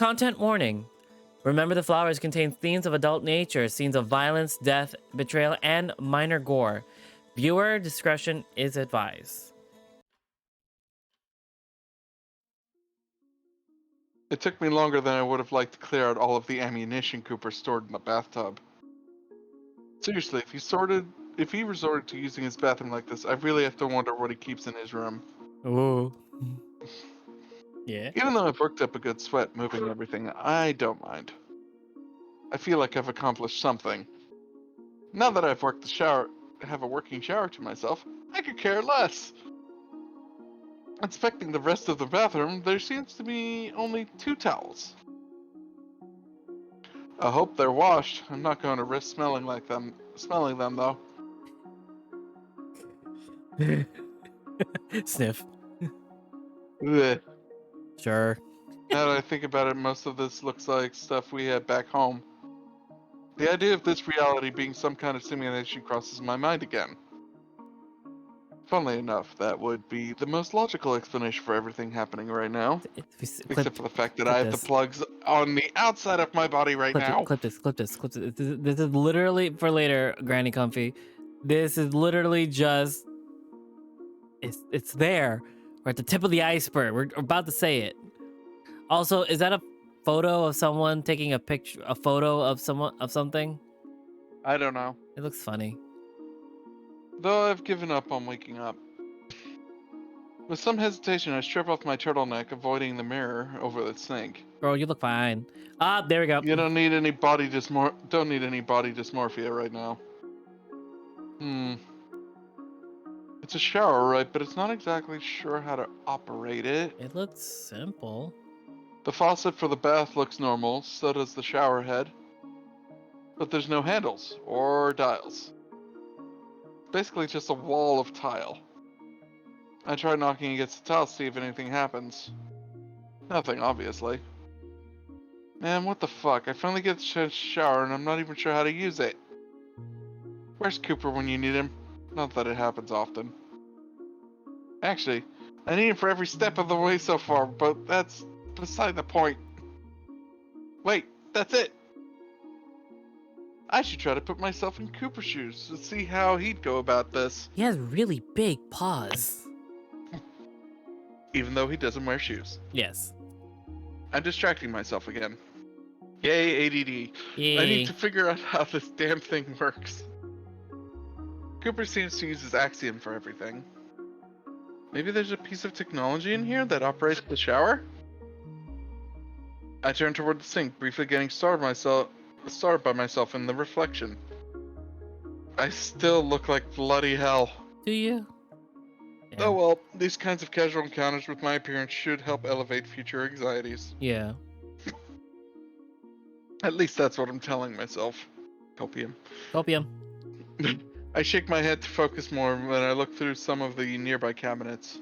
Content warning. Remember, the flowers contain themes of adult nature, scenes of violence, death, betrayal, and minor gore. Viewer discretion is advised. It took me longer than I would have liked to clear out all of the ammunition Cooper stored in the bathtub. Seriously, if he resorted to using his bathroom like this, I really have to wonder what he keeps in his room. Ooh. Yeah. Even though I've worked up a good sweat moving everything, I don't mind. I feel like I've accomplished something. Now that I've have a working shower to myself, I could care less. Inspecting the rest of the bathroom, there seems to be only 2 towels. I hope they're washed. I'm not going to risk smelling them though. Sniff. Ugh. Sure. Now that I think about it, most of this looks like stuff we had back home. The idea of this reality being some kind of simulation crosses my mind again. Funnily enough, that would be the most logical explanation for everything happening right now. Except for the fact that I have the plugs on the outside of my body right now. Clip this. This is literally for later, Granny Comfy. This is literally just... It's there. We're at the tip of the iceberg. We're about to say it. Also, is that a photo of someone taking a photo of something? I don't know. It looks funny. Though I've given up on waking up. With some hesitation, I strip off my turtleneck, avoiding the mirror over the sink. Bro, you look fine. Ah, there we go. You don't need any body dysmorphia right now. It's a shower, right? But it's not exactly sure how to operate it. It looks simple. The faucet for the bath looks normal, so does the shower head. But there's no handles or dials. Basically just a wall of tile. I try knocking against the tile to see if anything happens. Nothing, obviously. Man, what the fuck? I finally get to shower and I'm not even sure how to use it. Where's Cooper when you need him? Not that it happens often. Actually, I need him for every step of the way so far, but that's beside the point. Wait, that's it! I should try to put myself in Cooper's shoes to see how he'd go about this. He has really big paws. Even though he doesn't wear shoes. Yes. I'm distracting myself again. Yay, ADD. Yay. I need to figure out how this damn thing works. Cooper seems to use his axiom for everything. Maybe there's a piece of technology in here that operates the shower? I turn toward the sink, briefly getting started by myself in the reflection. I still look like bloody hell. Do you? Yeah. Oh well, these kinds of casual encounters with my appearance should help elevate future anxieties. Yeah. At least that's what I'm telling myself. Copium. Copium. I shake my head to focus more when I look through some of the nearby cabinets.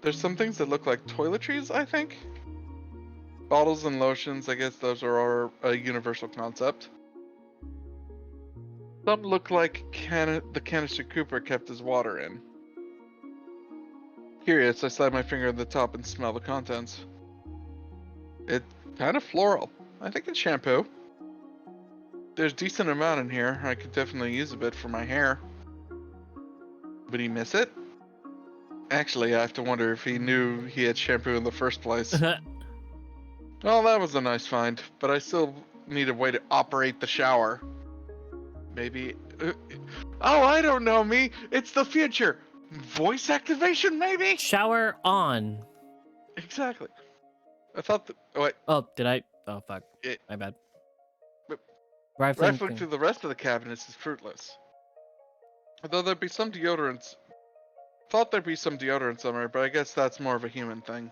There's some things that look like toiletries, I think? Bottles and lotions, I guess those are a universal concept. Some look like the canister Cooper kept his water in. Curious, I slide my finger at the top and smell the contents. It's kind of floral. I think it's shampoo. There's a decent amount in here. I could definitely use a bit for my hair. Would he miss it? Actually, I have to wonder if he knew he had shampoo in the first place. Well, that was a nice find, but I still need a way to operate the shower. Maybe... Oh, I don't know, me! It's the future! Voice activation, maybe? Shower on. Exactly. I thought that... Oh, wait. Oh, did I? Oh, fuck. My bad. Rifling through the rest of the cabinets is fruitless. Although there'd be some deodorants. Thought there'd be some deodorant somewhere, but I guess that's more of a human thing.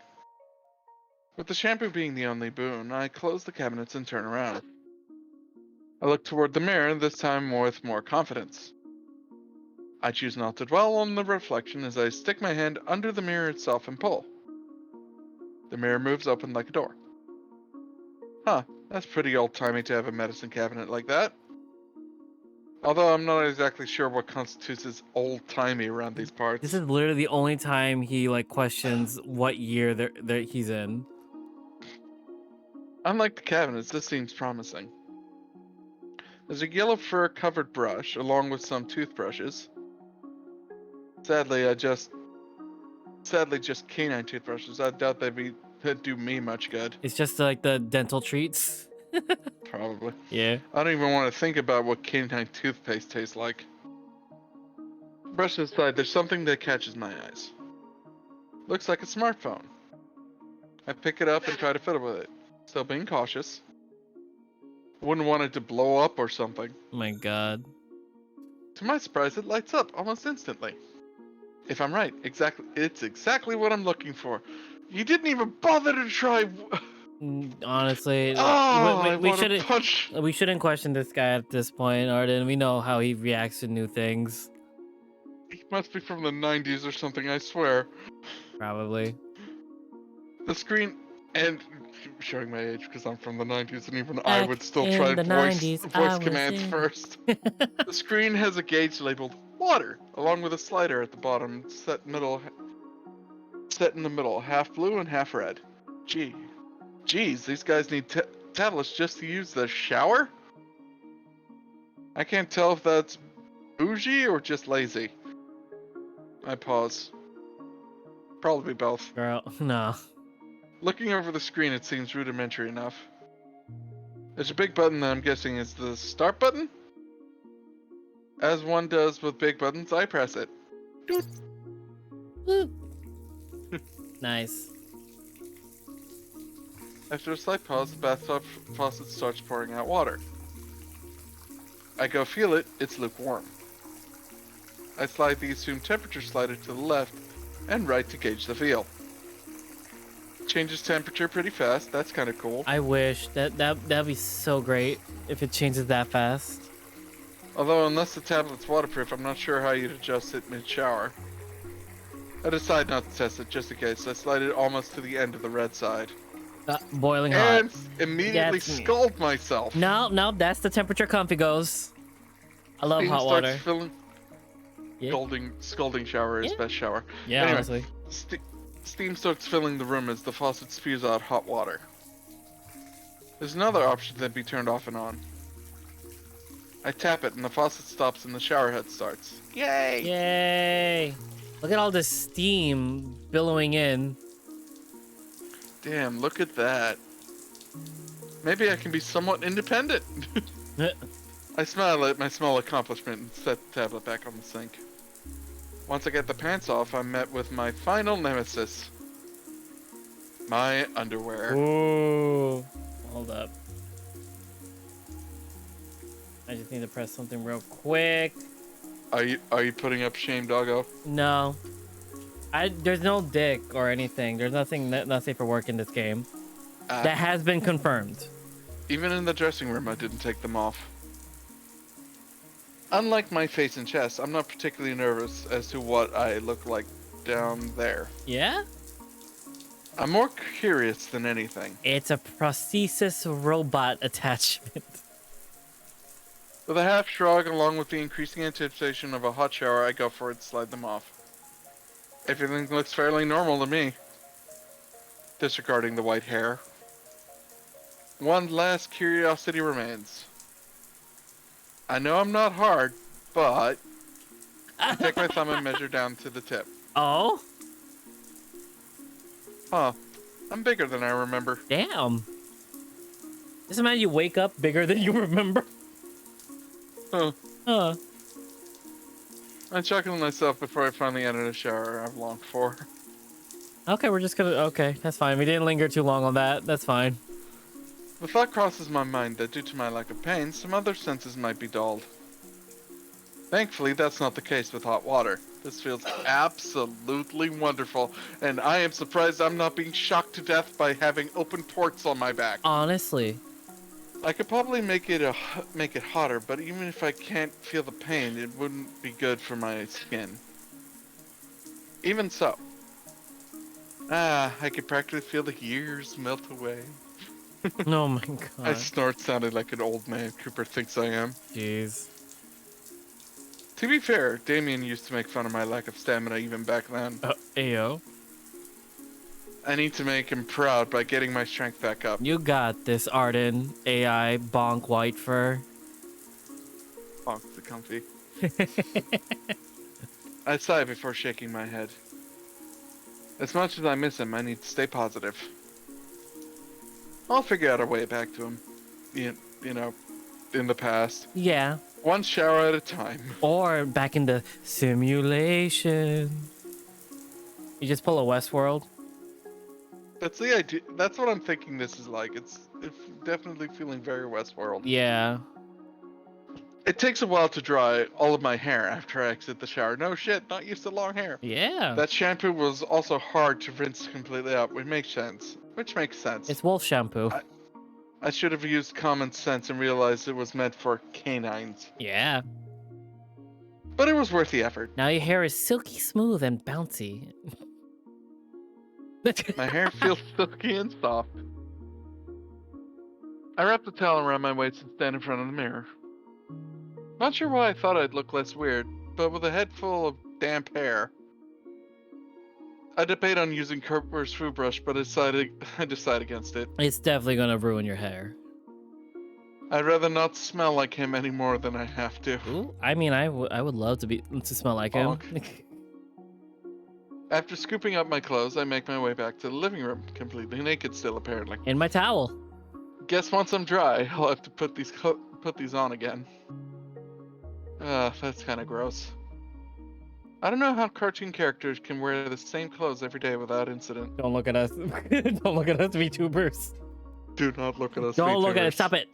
With the shampoo being the only boon, I close the cabinets and turn around. I look toward the mirror, this time with more confidence. I choose not to dwell on the reflection as I stick my hand under the mirror itself and pull. The mirror moves open like a door. Huh, that's pretty old-timey to have a medicine cabinet like that. Although I'm not exactly sure what constitutes as old-timey around these parts. This is literally the only time he questions what year he's in. Unlike the cabinets, this seems promising. There's a yellow fur covered brush along with some toothbrushes. Sadly, just canine toothbrushes. I doubt they'd do me much good. It's just like the dental treats. Probably. Yeah. I don't even want to think about what canine toothpaste tastes like. Brush aside, there's something that catches my eyes. Looks like a smartphone. I pick it up and try to fiddle with it. Still being cautious. Wouldn't want it to blow up or something. Oh my god. To my surprise, it lights up almost instantly. If I'm right, it's exactly what I'm looking for. You didn't even bother to try. Honestly, Oh, I we want to shouldn't punch. we shouldn't question this guy at this point, Arden. We know how he reacts to new things. He must be from the 90s or something, I swear. Probably. The screen, and showing my age because I'm from the 90s, and even I Back would still try in and the '90s, I voice was commands in. first. The screen has a gauge labeled water, along with a slider at the bottom, set in the middle, half blue and half red. Geez, these guys need tablets just to use the shower? I can't tell if that's bougie or just lazy. I pause. Probably both. Girl, no. Looking over the screen, it seems rudimentary enough. There's a big button that I'm guessing is the start button? As one does with big buttons, I press it. Doot. Woo. Nice. After a slight pause, the bathtub faucet starts pouring out water. I go feel it, it's lukewarm. I slide the assumed temperature slider to the left and right to gauge the feel. Changes temperature pretty fast, that's kind of cool. I wish that'd be so great if it changes that fast. Although unless the tablet's waterproof, I'm not sure how you'd adjust it mid-shower. I decide not to test it just in case. I slide it almost to the end of the red side. Boiling hot. And immediately That's me. scald myself. No, that's the temperature comfy goes. I love Steam hot starts water. filling. Yeah. Scalding shower is Yeah. best shower. Yeah, Anyway, honestly. steam starts filling the room as the faucet spews out hot water. There's another option that be turned off and on. I tap it and the faucet stops and the shower head starts. Yay! Yay! Look at all this steam billowing in. Damn, look at that. Maybe I can be somewhat independent. I smile at my small accomplishment and set the tablet back on the sink. Once I get the pants off, I'm met with my final nemesis. My underwear. Ooh. Hold up. I just need to press something real quick. Are you putting up shame, doggo? No. There's no dick or anything. There's nothing not safe for work in this game. That has been confirmed. Even in the dressing room, I didn't take them off. Unlike my face and chest, I'm not particularly nervous as to what I look like down there. Yeah? I'm more curious than anything. It's a prosthesis robot attachment. With a half shrug, along with the increasing anticipation of a hot shower, I go for it to slide them off. Everything looks fairly normal to me. Disregarding the white hair. One last curiosity remains. I know I'm not hard, but I take my thumb and measure down to the tip. Oh? Huh. I'm bigger than I remember. Damn. Doesn't matter you wake up bigger than you remember. Huh. Huh. I chuckle to myself before I finally enter the shower I've longed for. Okay, we're just gonna... Okay, that's fine. We didn't linger too long on that. That's fine. The thought crosses my mind that due to my lack of pain, some other senses might be dulled. Thankfully, that's not the case with hot water. This feels absolutely wonderful, and I am surprised I'm not being shocked to death by having open ports on my back. Honestly. I could probably make it hotter, but even if I can't feel the pain, it wouldn't be good for my skin. Even so. I could practically feel the years melt away. Oh my I god. snort sounded like an old man Cooper thinks I am. Jeez. To be fair, Damien used to make fun of my lack of stamina even back then. Ayo. I need to make him proud by getting my strength back up. You got this, Arden. AI bonk white fur. Bonk the comfy. I sigh before shaking my head. As much as I miss him, I need to stay positive. I'll figure out a way back to him. You know, in the past. Yeah. One shower at a time. Or back in the simulation. You just pull a Westworld. That's the idea. That's what I'm thinking this is like. It's definitely feeling very Westworld. Yeah. It takes a while to dry all of my hair after I exit the shower. No shit, not used to long hair. Yeah. That shampoo was also hard to rinse completely out, which makes sense. It's wolf shampoo. I should have used common sense and realized it was meant for canines. Yeah. But it was worth the effort. Now your hair is silky smooth and bouncy. My hair feels silky and soft. I wrapped the towel around my waist and stand in front of the mirror. Not sure why I thought I'd look less weird, but with a head full of damp hair. I debate on using Cooper's food brush, but I decide against it. It's definitely gonna ruin your hair. I'd rather not smell like him any more than I have to. Ooh, I mean, I would love to smell like him. After scooping up my clothes, I make my way back to the living room, completely naked still apparently. In my towel. Guess once I'm dry, I'll have to put these on again. That's kind of gross. I don't know how cartoon characters can wear the same clothes every day without incident. Don't look at us. Don't look at us, VTubers. Do not look at us. Don't look at it. VTubers. Stop it.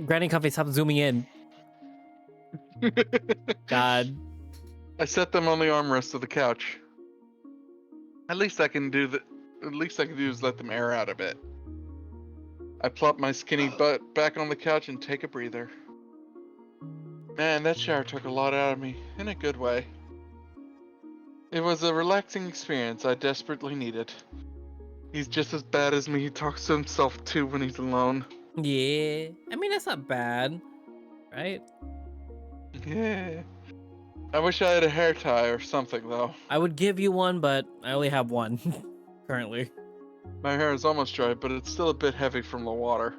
Granny Comfy, stop zooming in. God. I set them on the armrest of the couch. At least I can do is let them air out a bit. I plop my skinny butt back on the couch and take a breather. Man, that shower took a lot out of me, in a good way. It was a relaxing experience I desperately needed. He's just as bad as me. He talks to himself too when he's alone. Yeah. I mean, that's not bad, right? Yeah. I wish I had a hair tie or something, though. I would give you one, but I only have one currently. My hair is almost dry, but it's still a bit heavy from the water.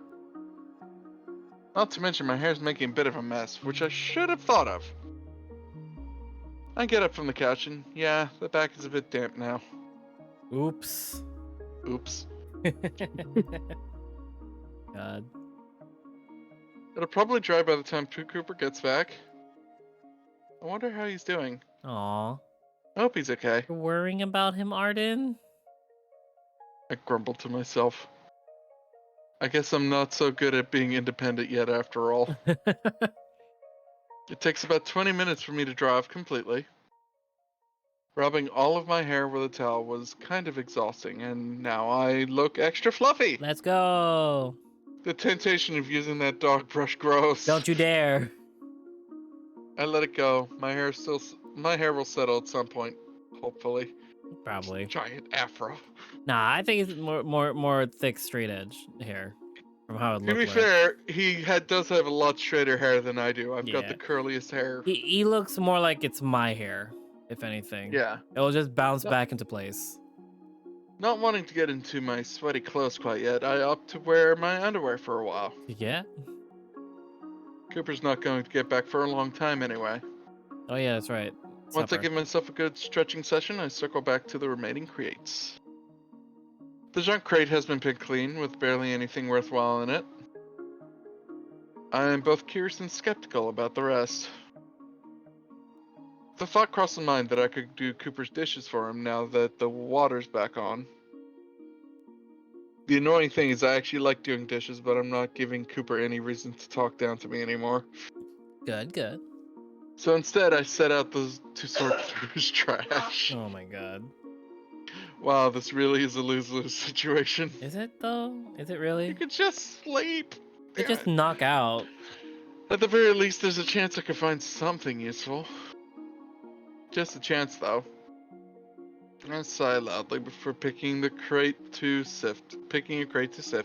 Not to mention my hair's making a bit of a mess, which I should have thought of. I get up from the couch and, yeah, the back is a bit damp now. Oops. Oops. God. It'll probably dry by the time Cooper gets back. I wonder how he's doing. Aw. I hope he's okay. You're worrying about him, Arden? I grumble to myself. I guess I'm not so good at being independent yet after all. It takes about 20 minutes for me to dry off completely. Rubbing all of my hair with a towel was kind of exhausting, and now I look extra fluffy. Let's go. The temptation of using that dog brush, gross. Don't you dare. I let it go. My hair will settle at some point, hopefully. Probably. Giant afro. Nah, I think it's more thick straight edge hair from how it To looks. be fair, he does have a lot straighter hair than I do. I've got Yeah. the curliest hair. He looks more like it's my hair, if anything. Yeah. It'll just bounce No. back into place. Not wanting to get into my sweaty clothes quite yet, I opt to wear my underwear for a while. Yeah. Cooper's not going to get back for a long time anyway. Oh yeah, that's right. Once I Supper. give myself a good stretching session, I circle back to the remaining crates. The junk crate has been picked clean, with barely anything worthwhile in it. I am both curious and skeptical about the rest. The thought crossed my mind that I could do Cooper's dishes for him now that the water's back on. The annoying thing is I actually like doing dishes, but I'm not giving Cooper any reason to talk down to me anymore. Good. So instead, I set out to sort through his trash. Oh my god. Wow, this really is a lose-lose situation. Is it though? Is it You really? could just sleep. It Damn just it. knock out. At the very least, there's a chance I could find something useful. Just a chance, though. I sigh loudly before picking a crate to sift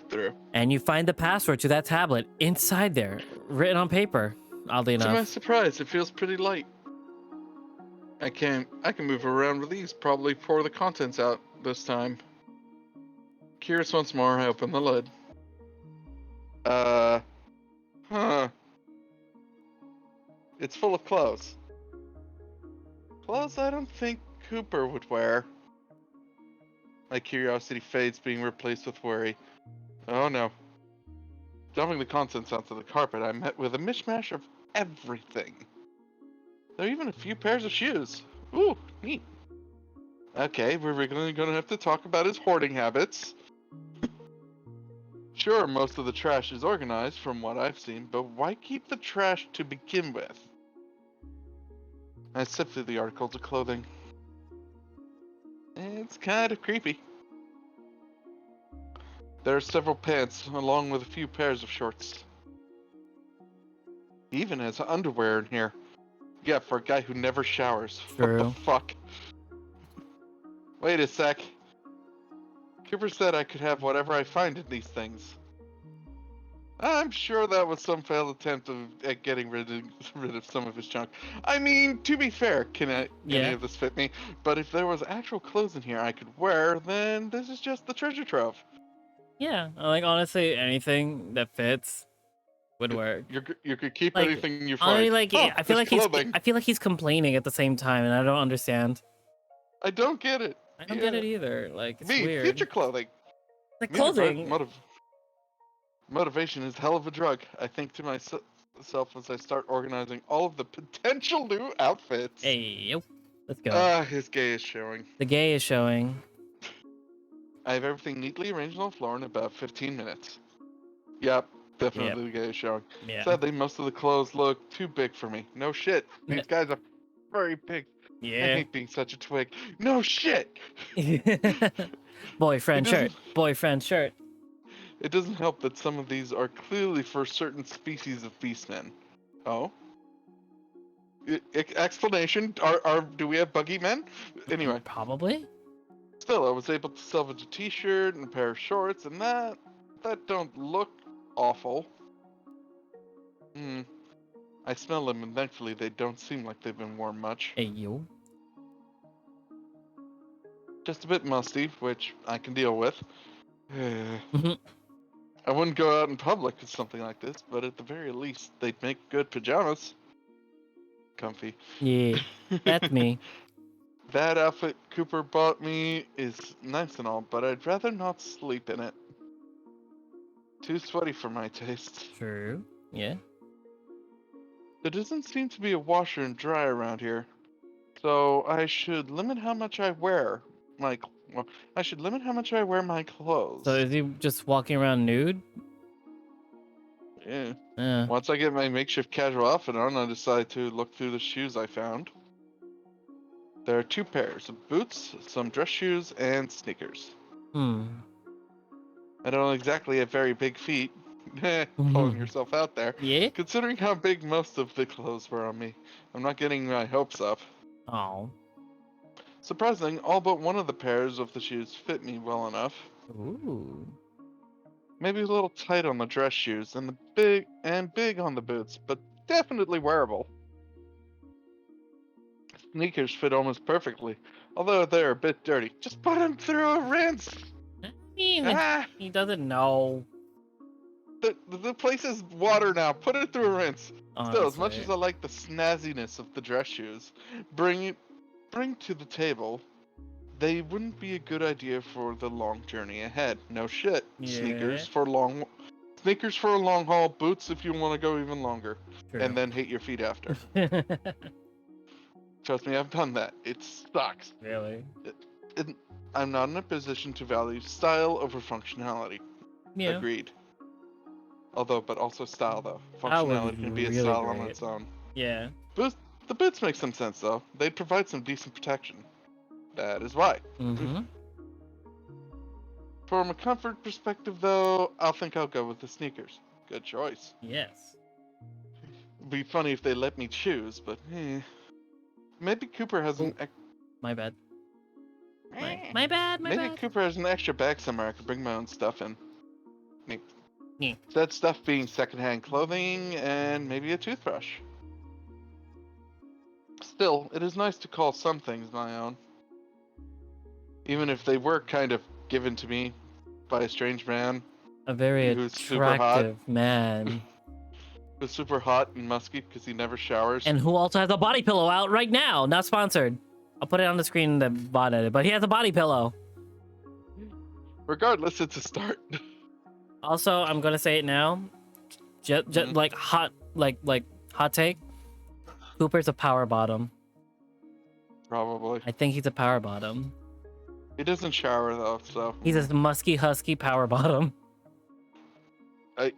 through. And you find the password to that tablet inside there, written on paper. Oddly To my enough. surprise, it feels pretty light. I can move around with ease, probably pour the contents out this time. Curious once more, I open the lid. Huh. It's full of clothes. Clothes I don't think Cooper would wear. My curiosity fades, being replaced with worry. Oh no. Dumping the contents onto the carpet, I met with a mishmash of everything. There are even a few pairs of shoes. Ooh, neat. Okay, we're regularly gonna have to talk about his hoarding habits. Sure, most of the trash is organized from what I've seen, but why keep the trash to begin with? I sift through the articles of clothing. It's kind of creepy. There are several pants, along with a few pairs of shorts. He even has underwear in here. Yeah, for a guy who never showers. What the True. fuck? Wait a sec. Cooper said I could have whatever I find in these things. I'm sure that was some failed attempt at getting rid of some of his junk. I mean, to be fair, can any Yeah. of this fit me? But if there was actual clothes in here I could wear, then this is just the treasure trove. Yeah. Like honestly, anything that fits would work. You could keep Like anything you I find. like Oh, I feel there's like he's clothing. I feel like he's complaining at the same time, and I don't understand. I don't get it. I don't get Yeah. it either. Like it's Me, future weird. clothing. Like Me, clothing. motivation is hell of a drug. I think to myself as I start organizing all of the potential new outfits. Hey, yo. Let's go. His gay is showing. The gay is showing. I have everything neatly arranged on the floor in about 15 minutes. Yep, Yep. definitely the gay is showing. Yeah. Sadly, most of the clothes look too big for me. No shit. These guys are very big. I Yeah. hate being such a twig. No shit. It Boyfriend shirt. doesn't. Boyfriend shirt. It doesn't help that some of these are clearly for certain species of beastmen. Oh. Explanation? Do we have buggy men? Anyway, Probably. still, I was able to salvage a t-shirt and a pair of shorts, and that don't look awful. Hmm. I smell them, and thankfully they don't seem like they've been worn much. Hey, yo. Just a bit musty, which I can deal with. Mhm. I wouldn't go out in public with something like this, but at the very least, they'd make good pajamas. Comfy. Yeah. That's me. That outfit Cooper bought me is nice and all, but I'd rather not sleep in it. Too sweaty for my taste. True. Yeah. There doesn't seem to be a washer and dryer around here, so I should limit how much I wear. I should limit how much I wear my So clothes. is he just walking around nude? Yeah. Yeah. Once I get my makeshift casual outfit on, I decide to look through the shoes I found. There are two pairs of boots, some dress shoes, and sneakers. Hmm. I don't exactly have very big feet. Pulling Mhm. yourself out there. Yeah. Considering how big most of the clothes were on me, I'm not getting my hopes up. Oh. Surprising, all but one of the pairs of the shoes fit me well enough. Ooh. Maybe a little tight on the dress shoes and big on the boots, but definitely wearable. Sneakers fit almost perfectly, although they're a bit dirty. Just put them through a rinse. I mean, Ah, he doesn't know. the place is water now. Put it through a rinse. Still, as much Honestly. as I like the snazziness of the dress shoes, bring to the table, they wouldn't be a good idea for the long journey ahead. No shit. Yeah. Sneakers for a long haul, boots if you want to go even longer, True. and then hate your feet after. Trust me, I've done that. It sucks. Really? It, I'm not in a position to value style over functionality. Yeah. Agreed. But also style though. That would Functionality be can be a really style on great. its own. Yeah. The boots make some sense though. They provide some decent protection. That is why. Mm-hmm. From a comfort perspective though, I'll go with the sneakers. Good choice. Yes. It'd be funny if they let me choose, but maybe Cooper has Oh, my bad. My bad. My maybe bad. Cooper has an extra bag somewhere I could bring my own stuff in. Me. Yeah. That stuff being secondhand clothing and maybe a toothbrush. Still, it is nice to call some things my own. Even if they were kind of given to me by a strange man A very who's super hot. attractive man. Who's super hot and musky because he never showers. And who also has a body pillow out right now. Not sponsored. I'll put it on the screen in the bot edit, but he has a body pillow. Regardless, it's a start. Also, I'm gonna say it now. Just like hot take. Cooper's a power bottom. Probably. I think he's a power bottom. He doesn't shower though, so. He's a musky husky power bottom.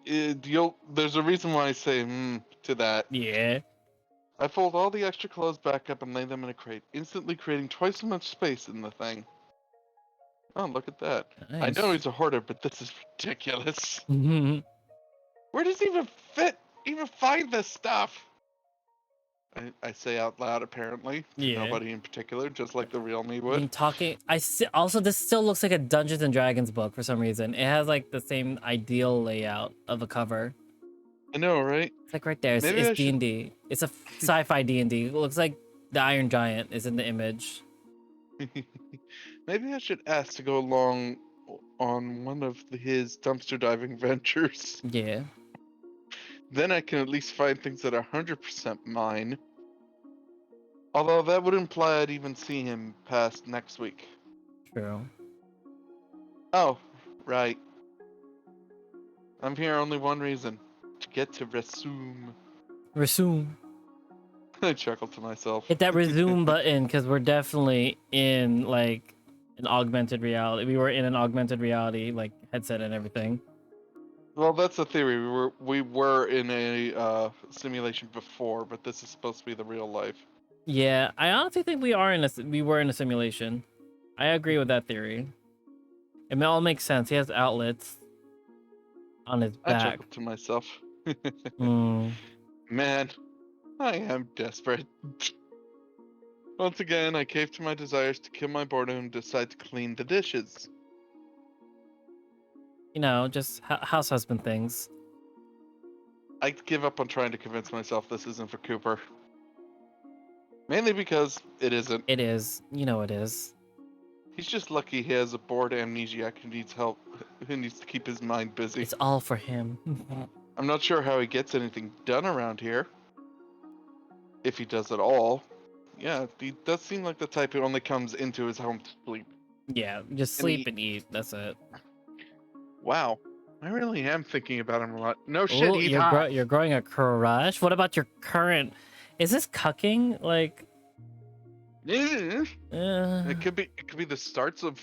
There's a reason why I say to that. Yeah. I fold all the extra clothes back up and lay them in a crate, instantly creating twice as much space in the thing. Oh, look at that. Nice. I know he's a hoarder, but this is ridiculous. Mhm. Where does he even find this stuff? I say out loud, apparently. To Yeah. nobody in particular, just like the real me I would. mean, also, this still looks like a Dungeons and Dragons book for some reason. It has like the same ideal layout of a cover. I know, right? It's like right there. It's Maybe I should- D&D. It's a sci-fi D&D. It looks like the Iron Giant is in the image. Maybe I should ask to go along on one of his dumpster diving ventures. Yeah. Then I can at least find things that are 100% mine. Although that would imply I'd even see him past next week. True. Oh, right. I'm here only one reason. To get to resume. Resume. I chuckled to myself. Hit that resume button because we're definitely in like an augmented reality. We were in an augmented reality like headset and everything. Well, that's the theory. We were in a simulation before, but this is supposed to be the real life. Yeah, I honestly think we were in a simulation. I agree with that theory. It all makes sense. He has outlets on his I back. chuckled to myself. Mm. Man, I am desperate. Once again, I cave to my desires to kill my boredom and decide to clean the dishes. You know, just house husband things. I give up on trying to convince myself this isn't for Cooper. Mainly because it isn't. It is. You know it is. He's just lucky he has a bored amnesiac who needs help, who needs to keep his mind busy. It's all for him. I'm not sure how he gets anything done around here. If he does at all. Yeah, he does seem like the type who only comes into his home to sleep. Yeah, just sleep and eat. That's it. Wow. I really am thinking about him a lot. No shit, Ooh, he's you're, hot. you're growing a crush? What about your current... Is this cucking? Like... It could be the starts of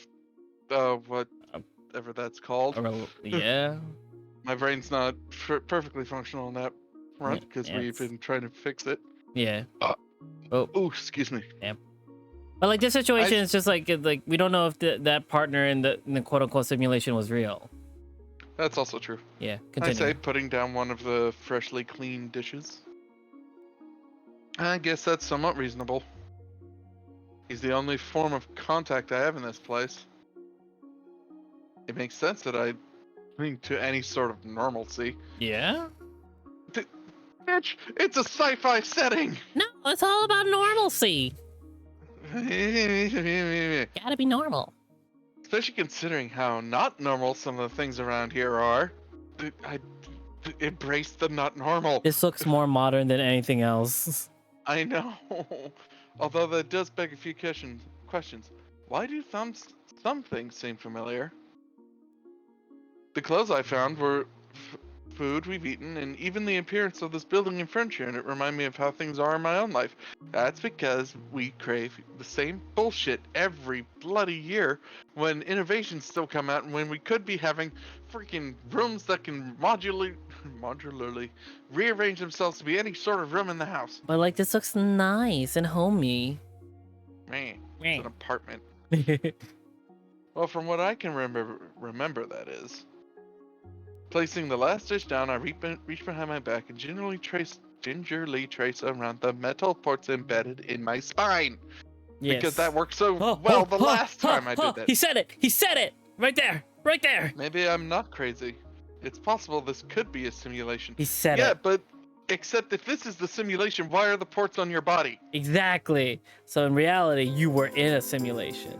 whatever that's called. Yeah. My brain's not perfectly functional on that front because Yeah, we've been trying to fix it. Yeah. Oh, excuse me. But like this situation is just like we don't know if that partner in the quote unquote simulation was real. That's also true. Yeah. I Continue. say putting down one of the freshly cleaned dishes. I guess that's somewhat reasonable. He's the only form of contact I have in this place. It makes sense that I cling to any sort of normalcy. Yeah. Bitch, it's a sci-fi setting. No, it's all about normalcy. Gotta be normal. Especially considering how not normal some of the things around here are. I embrace the not normal. This looks more modern than anything else. I know. Although that does beg a few questions. Why do some things seem familiar? The clothes I found were food we've eaten, and even the appearance of this building and furniture in it remind me of how things are in my own life. That's because we crave the same bullshit every bloody year when innovations still come out and when we could be having freaking rooms that can modularly rearrange themselves to be any sort of room in the house. But like this looks nice and homey. Man, it's an apartment. Well, from what I can remember that is. Placing the last dish down, I reach behind my back and gingerly trace around the metal ports embedded in my spine. Yes. Because that worked so well the last time I did that. He said it! He said it! Right there! Right there! Maybe I'm not crazy. It's possible this could be a simulation. He said it. Yeah, but except if this is the simulation, why are the ports on your body? Exactly. So in reality, you were in a simulation.